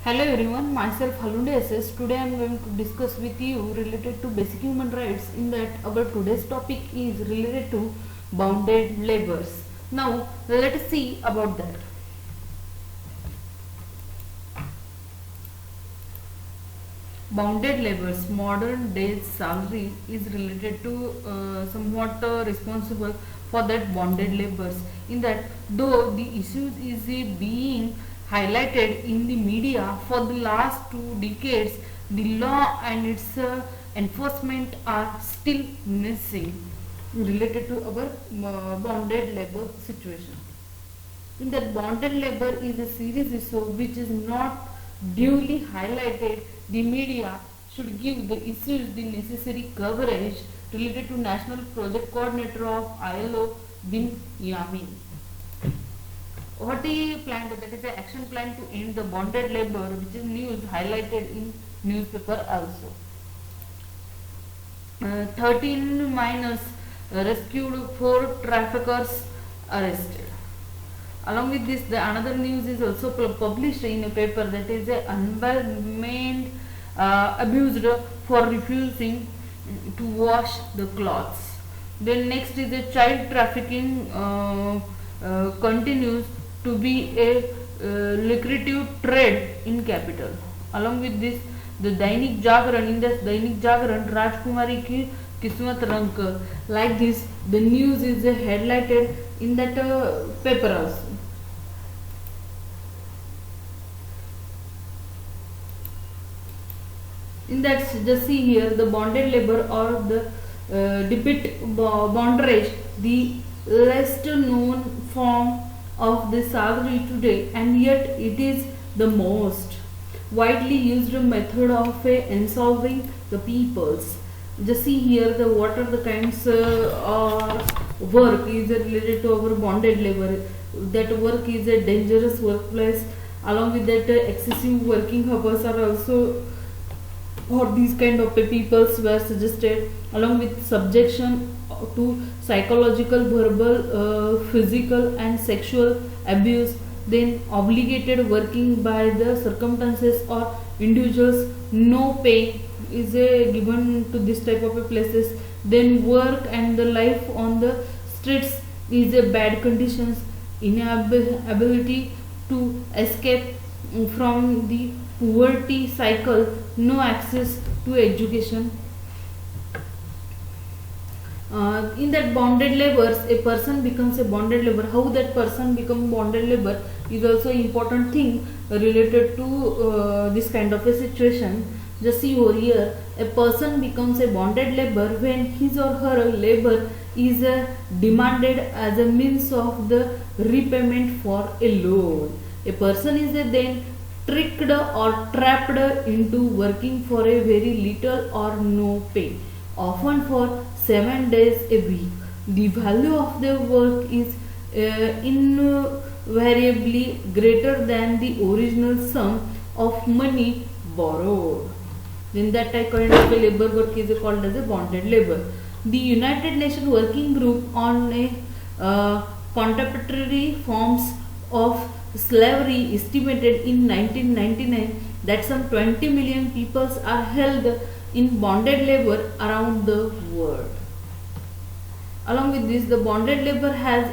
Hello everyone, myself Halunde SS. Today I am going to discuss with you related to basic human rights. In that, our today's topic is related to bounded labors. Now, let us see about that. Bounded labors, modern day salary is related to somewhat responsible for that bonded labors. In that, though the issues is being highlighted in the media for the last 2 decades, the law and its enforcement are still missing related to our bonded labor situation. In that, bonded labor is a serious issue which is not duly highlighted. The media should give the issues the necessary coverage related to National Project Coordinator of ILO, Bin Yamin. What he planned, that is the action plan to end the bonded labor, which is news highlighted in newspaper also. 13 minors rescued, 4 traffickers arrested. Along with this, the another news is also published in a paper, that is a unemployment abused for refusing to wash the clothes. Then next is a child trafficking continues to be a lucrative trade in capital. Along with this, the Dainik Jagran, in this Dainik Jagran, Rajkumari ki Kismat Rank, like this, the news is highlighted in that paper also. In that, just see here the bonded labor or the debit bondage, the least known form of the salary today, and yet it is the most widely used method of insolving the peoples. Just see here the what are the kinds of work is related to our bonded labor. That work is a dangerous workplace. Along with that, excessive working hours are also or these kind of peoples were suggested, along with subjection to psychological, verbal, physical and sexual abuse. Then obligated working by the circumstances or individuals, no pay is given to this type of places. Then work and the life on the streets is a bad conditions, inability to escape from the poverty cycle, no access to education. In that bonded labors, a person becomes a bonded labor. How that person become bonded labor is also important thing related to this kind of a situation. Just see over here, a person becomes a bonded labor when his or her labor is demanded as a means of the repayment for a loan. A person is then tricked or trapped into working for a very little or no pay, often for 7 days a week. The value of their work is invariably greater than the original sum of money borrowed. Then that type kind of a labor work is called as a bonded labor. The United Nations Working Group on a contemporary forms of slavery estimated in 1999 that some 20 million people are held in bonded labor around the world. Along with this, the bonded labor has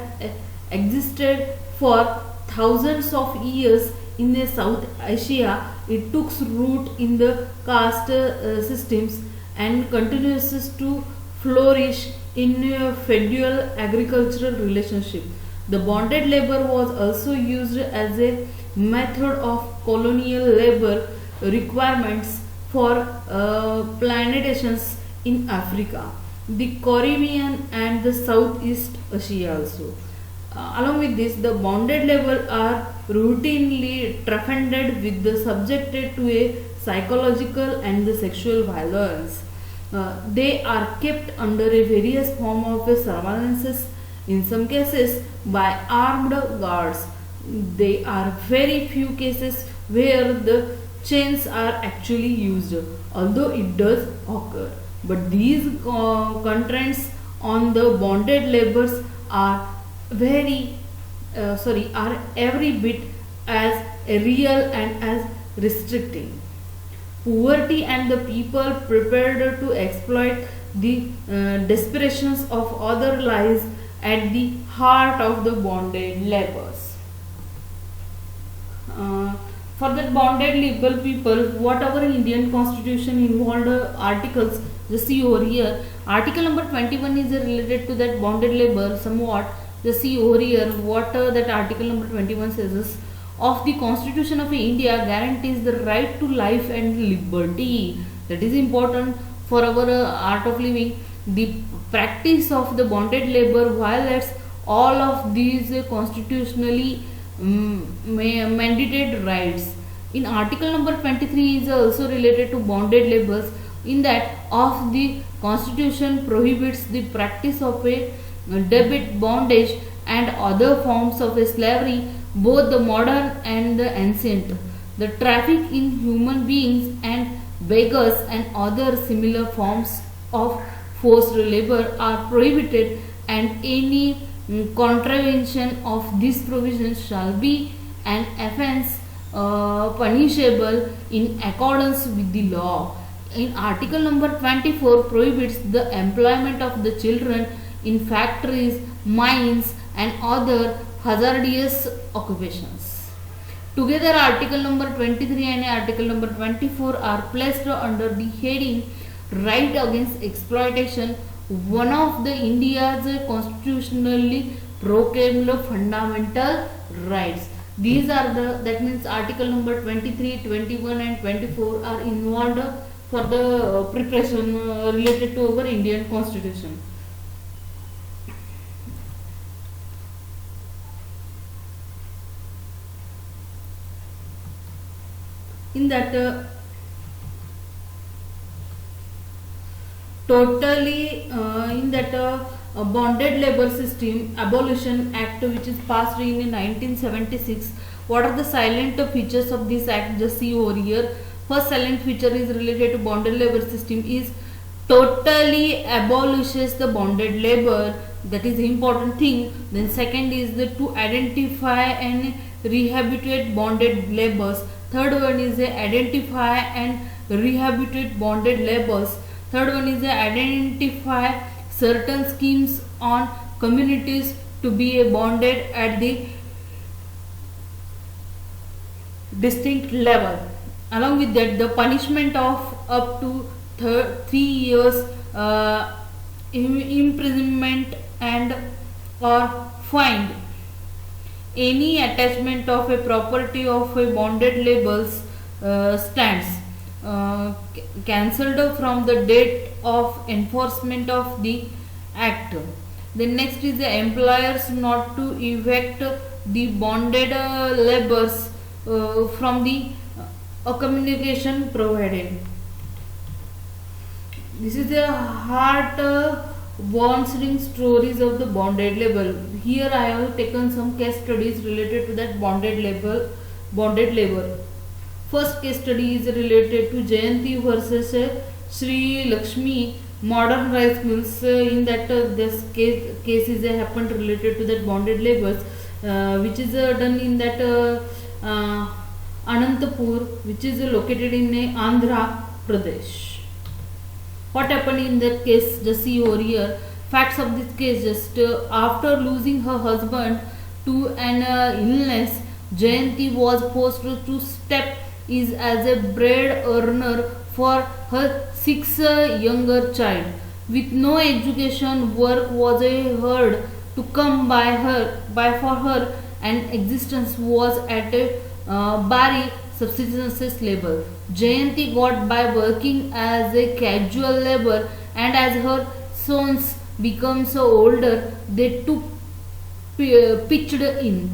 existed for thousands of years in South Asia. It took root in the caste systems and continues to flourish in feudal agricultural relationship. The bonded labor was also used as a method of colonial labor requirements for plantations in Africa, the Caribbean and the Southeast Asia also. Along with this, the bonded labor are routinely trafficked with the subjected to a psychological and the sexual violence. They are kept under a various form of surveillance, in some cases by armed guards. There are very few cases where the chains are actually used, although it does occur. But these constraints on the bonded laborers are are every bit as real and as restricting poverty and the people prepared to exploit the desperations of other lies at the heart of the bonded labors. For that bonded labor people, what our Indian constitution involved articles, just see over here. Article number 21 is related to that bonded labor somewhat. Just see over here what that article number 21 says is, of the constitution of India guarantees the right to life and liberty. That is important for our art of living. The practice of the bonded labor violates all of these constitutionally mandated rights. In article number 23 is also related to bonded labors, in that of the constitution prohibits the practice of a debit bondage and other forms of a slavery, both the modern and the ancient. The traffic in human beings and beggars and other similar forms of forced labor are prohibited, and any contravention of these provisions shall be an offence punishable in accordance with the law. In article number 24 prohibits the employment of the children in factories, mines and other hazardous occupations. Together article number 23 and article number 24 are placed under the heading right against exploitation, one of the India's constitutionally proclaimed fundamental rights. These are that means article number 23, 21 and 24 are involved for the preparation related to our Indian constitution. In that bonded labor system abolition act, which is passed in 1976, what are the silent features of this act? Just see over here. First silent feature is related to bonded labor system is totally abolishes the bonded labor. That is the important thing. Then second is to identify and rehabilitate bonded labors. Third one is identify and rehabilitate bonded labors. Third one is identify certain schemes on communities to be bonded at the distinct level. Along with that, the punishment of up to 3 years imprisonment and or fined. Any attachment of a property of a bonded labels stands cancelled from the date of enforcement of the act. The next is the employers not to evict the bonded laborers from the accommodation provided. This is the heart warming stories of the bonded labor. Here I have taken some case studies related to that bonded labor. First case study is related to Jayanti versus Sri Lakshmi modern rice mills. In that this case is happened related to that bonded labors, which is done in that Anantapur, which is located in Andhra Pradesh. What happened in that case? Just see over here. Facts of this case: just after losing her husband to an illness, Jayanti was forced to step in as a bread earner for her 6 younger child. With no education, work was hard to come by for her, and existence was at a bare subsistence level. Jayanti got by working as a casual labor, and as her sons became so older, they took pitched in.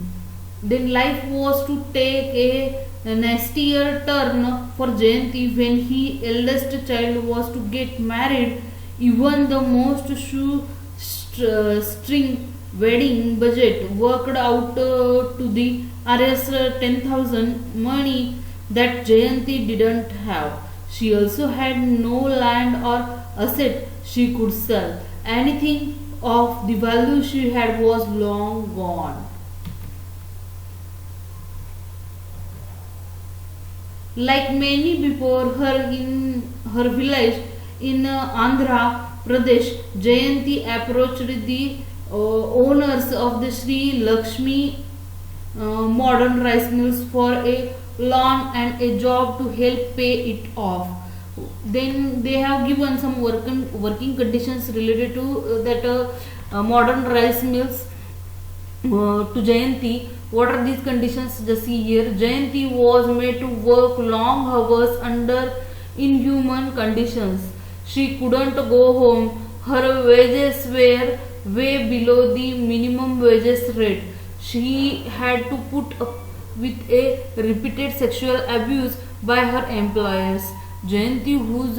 Then life was to take a nastier turn for Jayanti when his eldest child was to get married. Even the most shoestring wedding budget worked out to the Rs 10,000 money that Jayanti didn't have. She also had no land or asset she could sell. Anything of the value she had was long gone. Like many before her in her village in Andhra Pradesh, Jayanti approached the owners of the Sri Lakshmi modern rice mills for a loan and a job to help pay it off. Then they have given some working conditions related to that modern rice mills to Jayanti. What are these conditions? Just see here. Jayanti was made to work long hours under inhuman conditions. She couldn't go home. Her wages were way below the minimum wages rate. She had to put up with a repeated sexual abuse by her employers. Jayanti, whose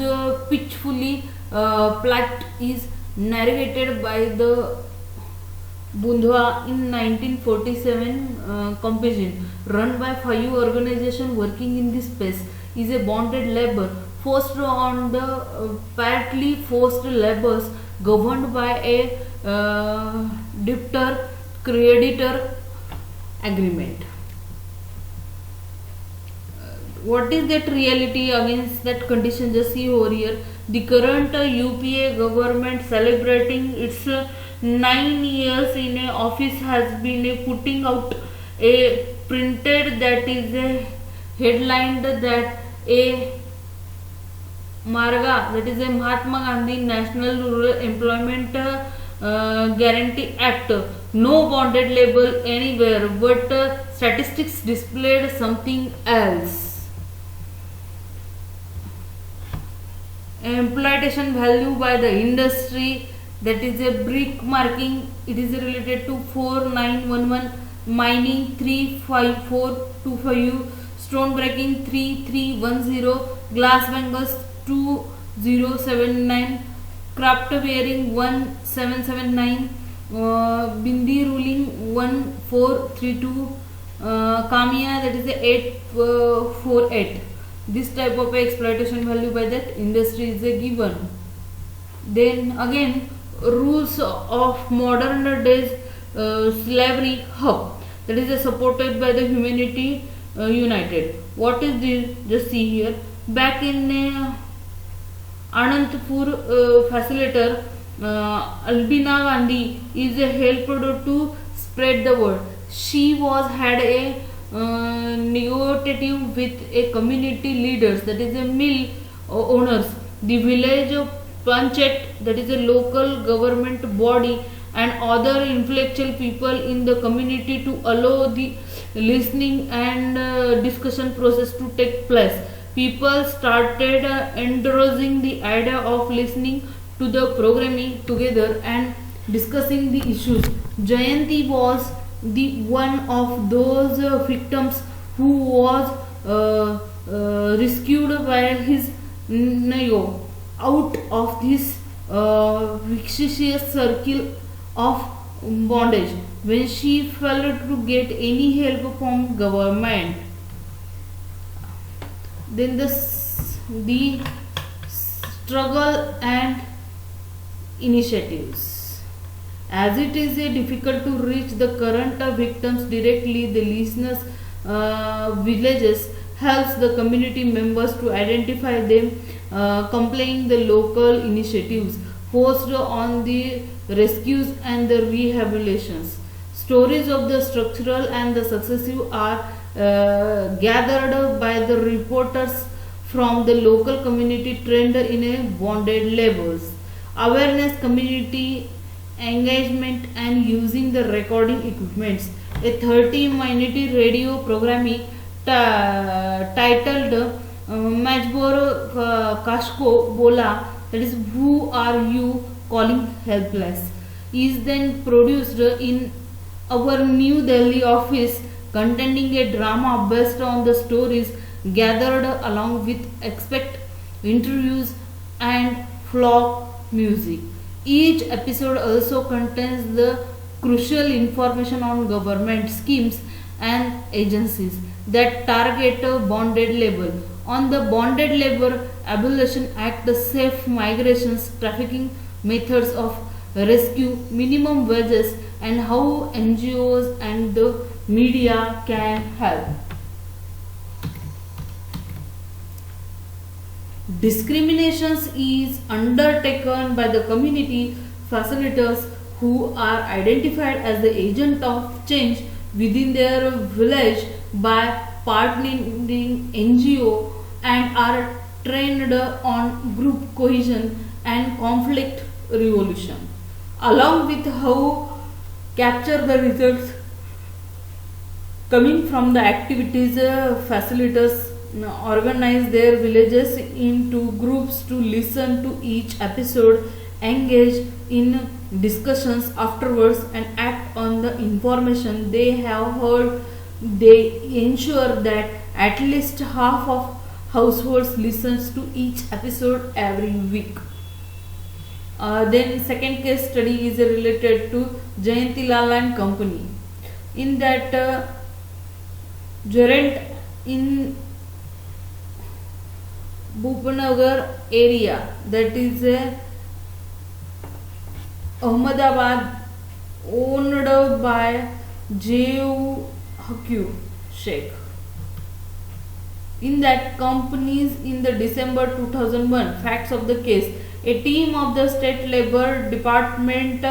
pitchfully plot is narrated by the Bundhwa in 1947 composition, run by 5 organizations working in this space, is a bonded labor forced on the partly forced labors governed by a debtor creditor agreement. What is that reality against that condition? Just see over here. The current UPA government celebrating its 9 years in a office has been putting out a printed that is a headlined that a Marga, that is a Mahatma Gandhi National Rural Employment Guarantee Act. No bonded label anywhere, but statistics displayed something else. Exploitation value by the industry, that is a brick marking, it is related to 4911, mining 35425, stone breaking 3310, glass bangles 2079, craft wearing 1779, bindi ruling 1432, Kamiya, that is a 848. This type of exploitation value by that industry is a given. Then again, rules of modern days slavery hub, that is supported by the Humanity United. What is this? Just see here. Back in Anantapur facilitator Albina Gandhi is helped to spread the word. She was had a negotiative with a community leaders, that is a mill owners, the village panchayat, that is a local government body, and other influential people in the community to allow the listening and discussion process to take place. People started endorsing the idea of listening to the programming together and discussing the issues. Jayanti was the one of those victims who was rescued by his Nayo out of this vicious circle of bondage when she failed to get any help from government. Then the struggle and initiatives. As it is difficult to reach the current victims directly, the listeners' villages helps the community members to identify them, complying the local initiatives forced on the rescues and the rehabilitations. Stories of the structural and the successive are gathered by the reporters from the local community trained in a bonded labors. Awareness, community engagement, and using the recording equipments. A 30-minute radio programming titled Majbor Kashko Bola, that is Who Are You Calling Helpless, is then produced in our New Delhi office, containing a drama based on the stories gathered along with expect interviews and folk music. Each episode also contains the crucial information on government schemes and agencies that target bonded labor. On the Bonded Labor Abolition Act, the safe migrations, trafficking methods of rescue, minimum wages, and how NGOs and the media can help. Discriminations is undertaken by the community facilitators who are identified as the agent of change within their village by partnering NGO and are trained on group cohesion and conflict resolution. Along with how capture the results coming from the activities, facilitators organize their villages into groups to listen to each episode, engage in discussions afterwards, and act on the information they have heard. They ensure that at least half of households listens to each episode every week. Then second case study is related to Jayanti Lal and Company. In that Gerent in Bhupnagar area, that is Ahmedabad, owned by J.U. Haku Sheikh. In that companies in the December 2001, facts of the case, a team of the State Labor Department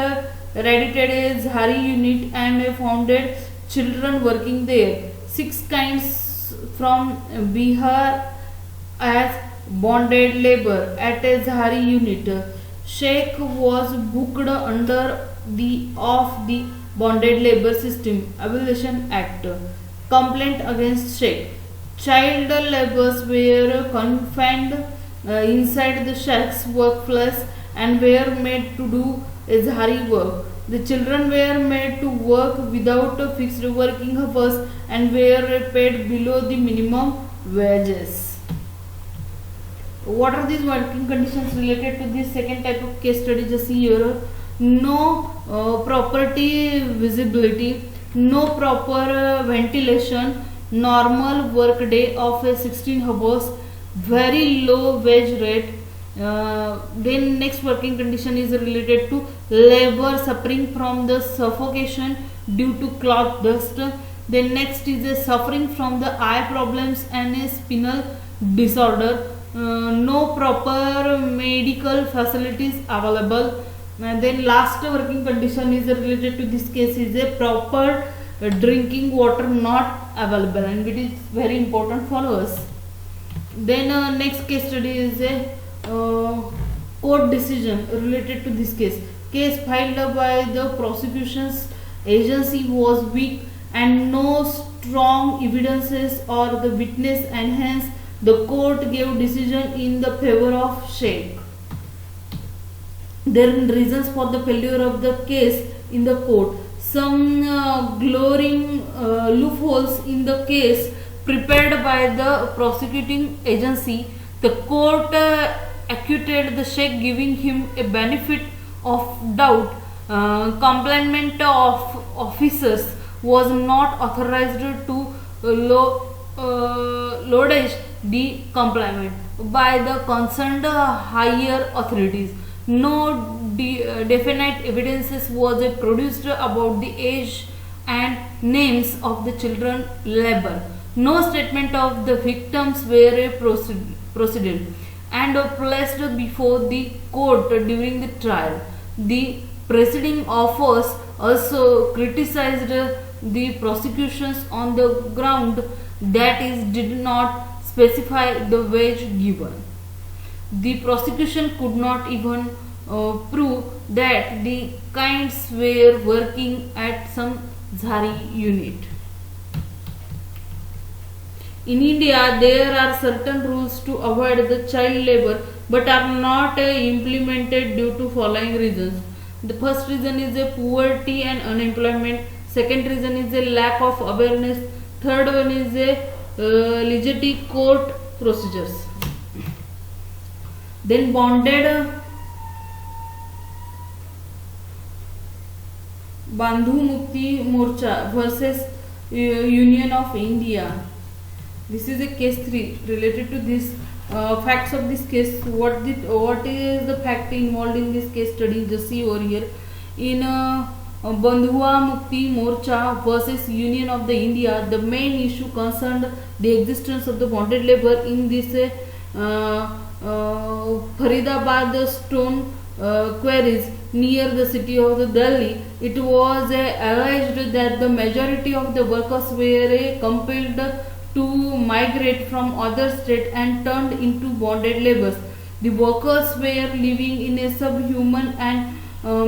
raided a Zari unit and founded children working there. 6 kinds from Bihar as bonded labor at a Zari unit. Sheikh was booked under the Bonded Labor System Abolition Act. Complaint against Sheikh. Child laborers were confined inside the Sheikh's workplace and were made to do Zari work. The children were made to work without fixed working hours and were paid below the minimum wages. What are these working conditions related to this second type of case study? Just see here. No property visibility, no proper ventilation, normal work day of 16 hours, very low wage rate. Then next working condition is related to labor suffering from the suffocation due to cloth dust. Then next is a suffering from the eye problems and a spinal disorder. No proper medical facilities available. Then last working condition is related to this case is a proper drinking water not available, and it is very important for us. Then next case study is a court decision related to this case. Case filed by the prosecution's agency was weak and no strong evidences or the witness, and hence the court gave decision in the favor of Sheikh. There are reasons for the failure of the case in the court. Some glaring loopholes in the case prepared by the prosecuting agency. The court acquitted the Sheikh, giving him a benefit of doubt. Compliance of officers was not authorized to lodge the complaint by the concerned higher authorities. No definite evidences was produced about the age and names of the children labor. No statement of the victims were proceeded and placed before the court during the trial. The preceding offers also criticized the prosecutions on the ground that is did not specify the wage given. The prosecution could not even prove that the kinds were working at some Zari unit. In India, there are certain rules to avoid the child labor but are not implemented due to following reasons. The first reason is a poverty and unemployment. Second reason is a lack of awareness. Third one is a legitimate court procedures. Then bonded Bandhu Mukti Morcha versus Union of India. This is a case 3 related to this facts of this case. What is the fact involved in this case study? Just see over here. In Bandhua Mukti Morcha versus Union of the India, the main issue concerned the existence of the bonded labor in this Faridabad stone quarries near the city of Delhi. It was alleged that the majority of the workers were compelled to migrate from other states and turned into bonded laborers. The workers were living in a subhuman and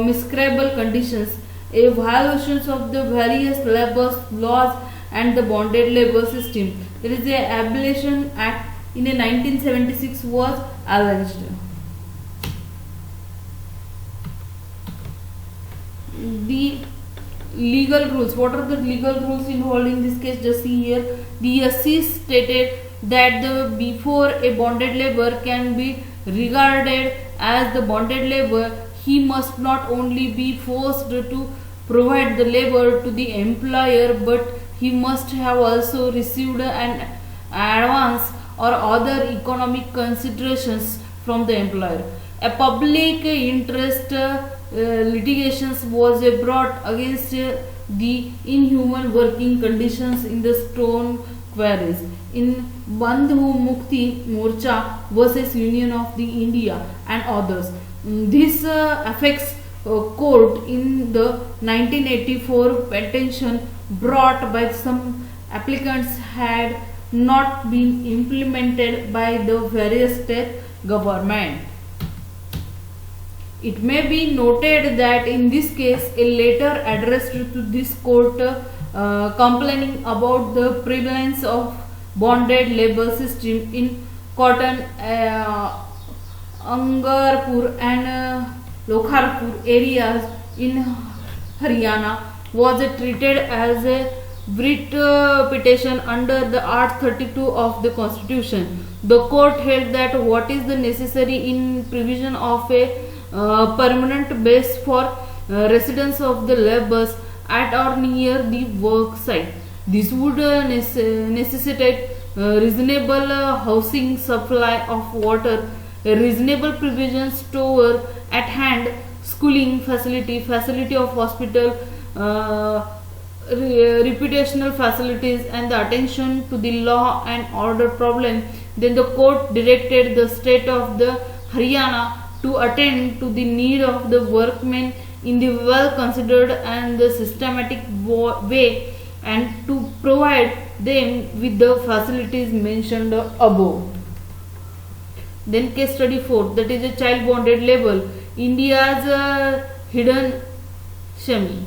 miserable conditions, a violations of the various labor laws and the bonded labor system. There is a Abolition Act in a 1976 was alleged. The legal rules. What are the legal rules involved in this case? Just see here. The SC stated that before a bonded laborer can be regarded as the bonded laborer, he must not only be forced to provide the labor to the employer, but he must have also received an advance or other economic considerations from the employer. A public interest litigations was brought against the inhuman working conditions in the stone quarries in Bandhu Mukti Morcha versus Union of the India and others. This affects court in the 1984 petition brought by some applicants had not been implemented by the various state government. It may be noted that in this case a letter addressed to this court complaining about the prevalence of bonded labor system in Cotton, Angarpur and Lokharpur areas in Haryana was treated as a writ petition under the Art 32 of the Constitution. The court held that what is the necessary in provision of a permanent base for residence of the laborers at or near the work site. This would necessitate reasonable housing, supply of water, a reasonable provision store at hand, schooling facility, facility of hospital, reputational facilities, and the attention to the law and order problem. Then the court directed the state of the Haryana to attend to the need of the workmen in the well considered and the systematic way and to provide them with the facilities mentioned above. Then case study 4, that is a child bonded labor. India's hidden Shami,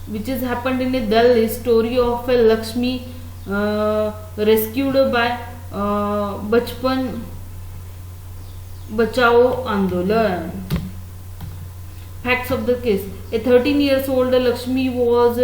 which has happened in a Delhi story of a Lakshmi rescued by Bachpan Bachao Andolan. Facts of the case. A 13 years old Lakshmi was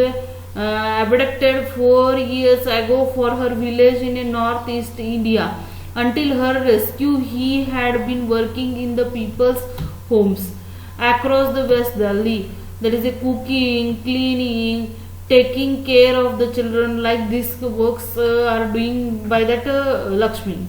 abducted 4 years ago for her village in northeast India. Until her rescue, he had been working in the people's homes across the West Delhi. There is a cooking, cleaning, taking care of the children, like these works are doing by that Lakshmi.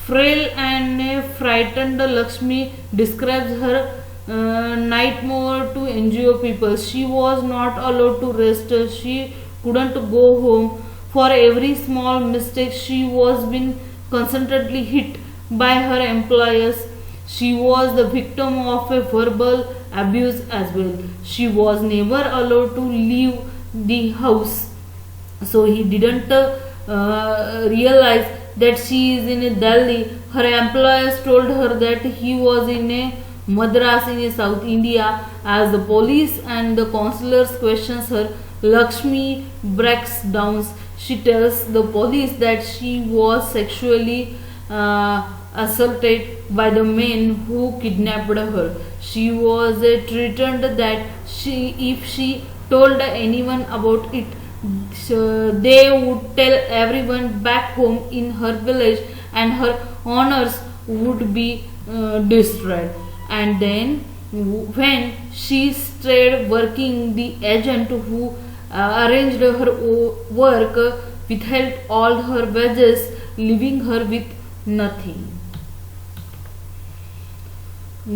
Frail and frightened Lakshmi describes her nightmare to NGO people. She was not allowed to rest. She couldn't go home. For every small mistake, she was being constantly hit by her employers. She was the victim of a verbal abuse as well. She was never allowed to leave the house. So he didn't realize that she is in Delhi. Her employers told her that he was in a Madras in South India. As the police and the counselors questions her, Lakshmi breaks down. She tells the police that she was sexually assaulted by the men who kidnapped her. She was threatened that if she told anyone about it, they would tell everyone back home in her village and her honors would be destroyed. And then when she started working, the agent who arranged her work withheld all her wages, leaving her with nothing.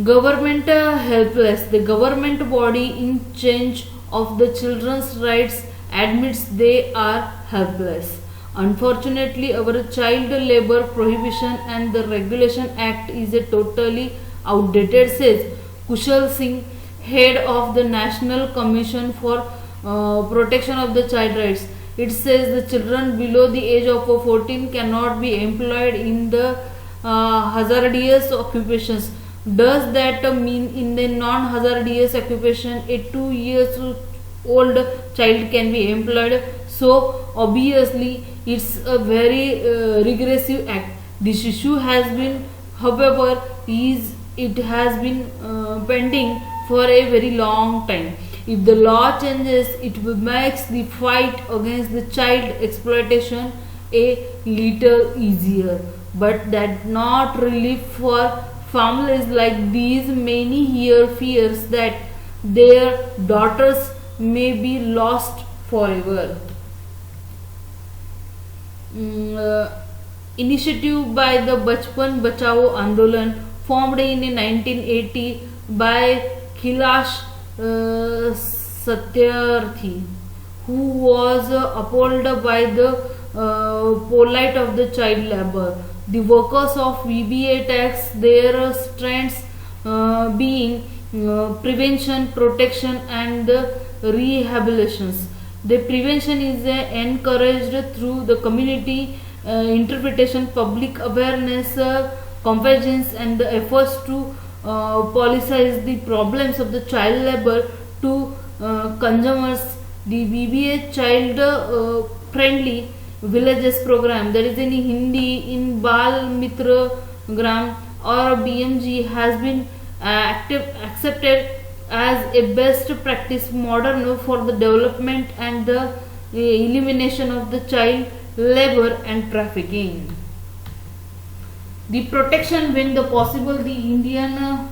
Government helpless. The government body in charge of the children's rights admits they are helpless. Unfortunately, our Child Labor Prohibition and the Regulation Act is a totally outdated, says Kushal Singh, head of the National Commission for Protection of the Child Rights. It says the children below the age of 14 cannot be employed in the hazardous occupations. Does that mean in the non-hazardous occupation a 2 years old child can be employed? So obviously it's a very regressive act. This issue has been, however, it has been pending for a very long time. If the law changes, it makes the fight against the child exploitation a little easier. But that not relief for families like these. Many here fears that their daughters may be lost forever. Initiative by the Bachpan Bachao Andolan formed in 1980 by Kailash Satyarthi, who was appalled by the plight of the child labor. The workers of VBA tax their strengths being prevention, protection, and the rehabilitations. The prevention is encouraged through the community interpretation, public awareness, convergence, and the efforts to politicize the problems of the child labor to consumers. The BBA child friendly villages program, that is in Hindi in Bal Mitra Gram or BMG, has been accepted as a best practice model for the development and the elimination of the child labor and trafficking. The protection when the possible, the Indian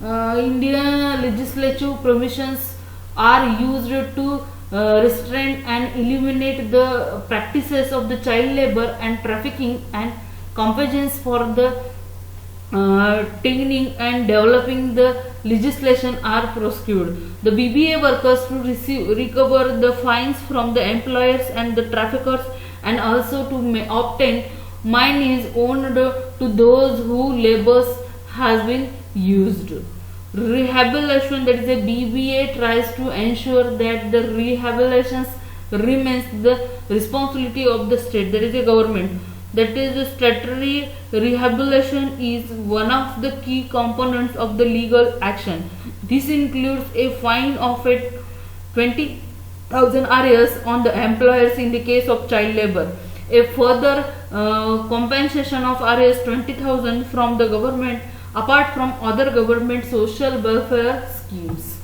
legislative provisions are used to restrain and eliminate the practices of the child labor and trafficking, and competence for the training and developing the legislation are prosecuted. The BBA workers to recover the fines from the employers and the traffickers, and also to obtain money is owned to those who labors has been used. Rehabilitation, that is a BBA tries to ensure that the rehabilitations remains the responsibility of the state, that is a government. That is, the statutory rehabilitation is one of the key components of the legal action. This includes a fine of 20,000 Rs on the employers in the case of child labor, a further compensation of Rs 20,000 from the government apart from other government social welfare schemes.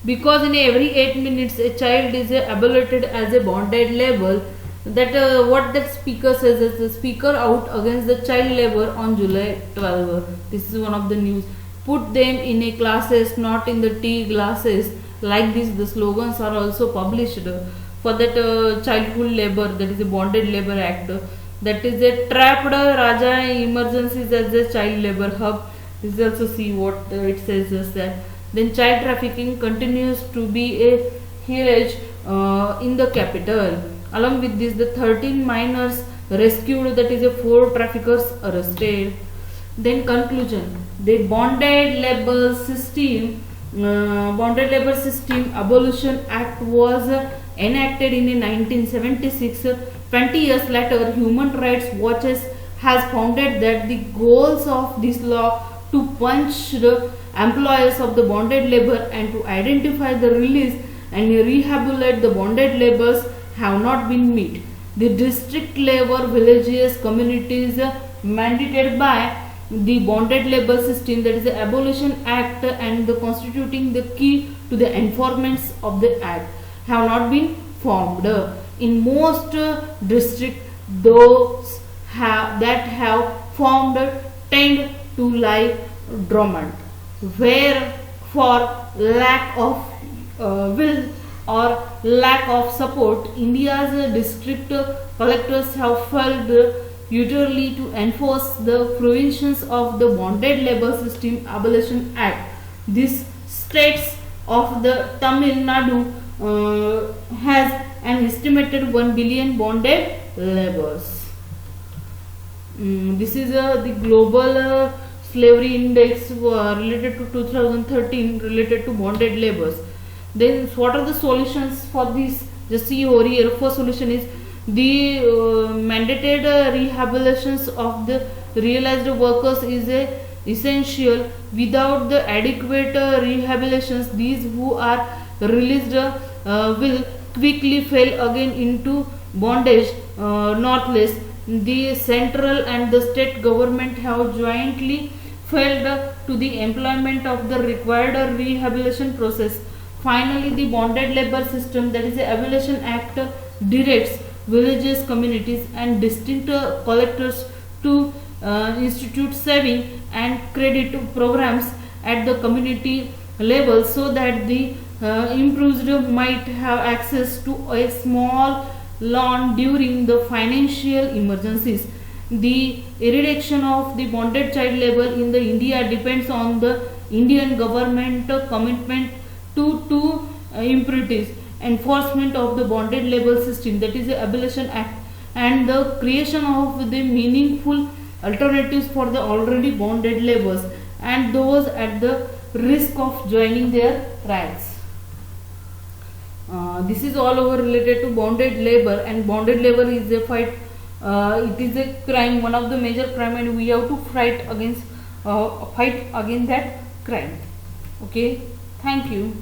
Because in every 8 minutes a child is ablated as a bonded labor. That what that speaker says is the speaker out against the child labor on July 12. This is one of the news. Put them in a classes, not in the tea glasses. Like this, the slogans are also published for that childhood labor, that is a bonded labor act. That is a trapped Raja emergencies as a child labor hub. This is also see what it says is that. Then child trafficking continues to be a heritage in the capital. Along with this, the 13 minors rescued, that is a 4 traffickers arrested. Then conclusion, the bonded labor system abolition act was enacted in 1976. 20 years later, Human Rights Watch has found that the goals of this law to punish the employers of the bonded labor and to identify the release and rehabilitate the bonded laborers have not been met. The district labor villages communities mandated by the bonded labor system, that is the Abolition Act, and the constituting the key to the enforcement of the act, have not been formed. In most districts, those that have formed tend to lie dormant, where for lack of will or lack of support, India's district collectors have failed utterly to enforce the provisions of the Bonded Labor System Abolition Act. This states of the Tamil Nadu has an estimated 1 billion bonded laborers. This is the global slavery index related to 2013 related to bonded laborers. Then what are the solutions for this? Just see over here. First solution is the mandated rehabilitations of the realized workers is essential. Without the adequate rehabilitations, these who are released will quickly fall again into bondage. Not less, the central and the state government have jointly failed to the employment of the required rehabilitation process. Finally, the bonded labor system, that is the Abolition Act, directs villages, communities and distinct collectors to institute saving and credit programs at the community level, so that the improved might have access to a small loan during the financial emergencies. The eradication of the bonded child labor in the India depends on the Indian government commitment to two imperatives: enforcement of the bonded labor system, that is the Abolition Act, and the creation of the meaningful alternatives for the already bonded laborers and those at the risk of joining their ranks. This is all over related to bonded labor, and bonded labor is a fight. It is a crime, one of the major crime, and we have to fight against that crime. Okay, thank you.